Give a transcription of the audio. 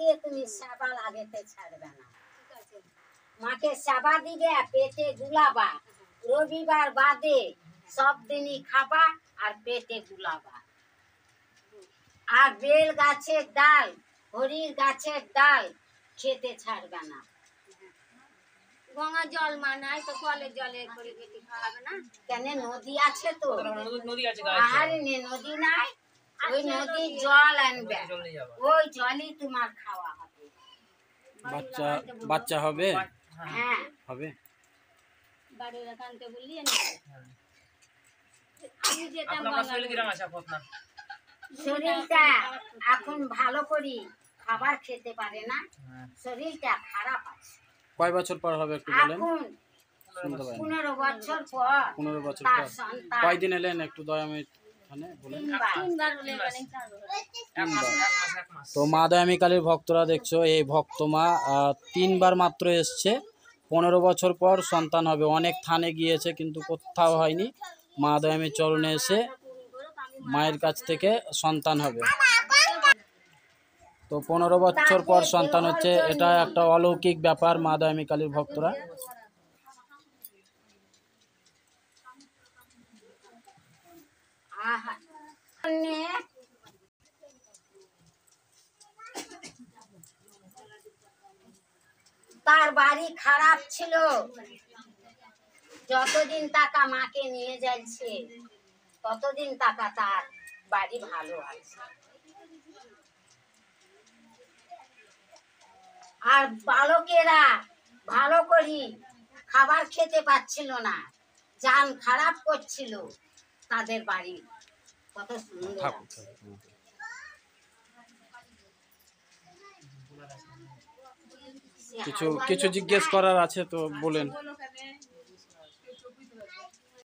মাকে তুমি সেবা লাগেতে ছাড়বে না। মাকে সেবা দিবে, পেটে গুলাবা, রবিবার বাদে সব দিনই খাবা আর পেটে গুলাবা। আর বেল গাছের ডাল, হরির গাছের ডাল খেতে ছাড়বে না। গঙ্গা জল মানায় তো কলের জলে করে বেটি খাওয়াবে না কেন? নদী আছে তো। নদী আছে, আর নদী নাই, ওই নদীর জল আনবে, ওই জলই তোমার খাওয়া হবে। বাচ্চা বাচ্চা হবে? হ্যাঁ হবে। বাড়ির কানতে বললি আমি যেতাম আপনার শরীর কিরকম আছে আপনার? শরীরটা এখন ভালো করি খাবার খেতে পারে না, শরীরটা খারাপ আছে। কয় বছর পর হবে একটু বলেন? এখন শুনতে পাই 15 বছর পর 15 বছর তার পর সন্তান। কয়দিন এলেন একটু দয়াময় থানে বলেন? 3 বার। 3 বার হলে মানে 4 বার। এক মাস। তো মা দয়ামী কালীর ভক্তরা দেখছো, এই ভক্ত মা 3 বার মাত্র এসছে, 15 বছর পর সন্তান হবে। অনেক থানে গিয়েছে কিন্তু কোথাও হয়নি। মা দয়ামীর চরণে এসে মায়ের কাছ থেকে সন্তান হবে। তো 15 বছর পর সন্তান হচ্ছে, এটা একটা অলৌকিক ব্যাপার মা দয়ামী কালীর ভক্তরা। আহা। তার বাড়ি খারাপ ছিল, যতদিন টাকা মাকে নিয়ে যাচ্ছে ততদিন টাকা তার বাড়ি ভালো আছে। আর বালকেরা ভালো করি খাবার খেতে পাচ্ছিল না, জান খারাপ করছিল, তাদের বাড়ি কত সুন্দর আছে। কিছু কিছু জিজ্ঞেস করার আছে তো বলেন।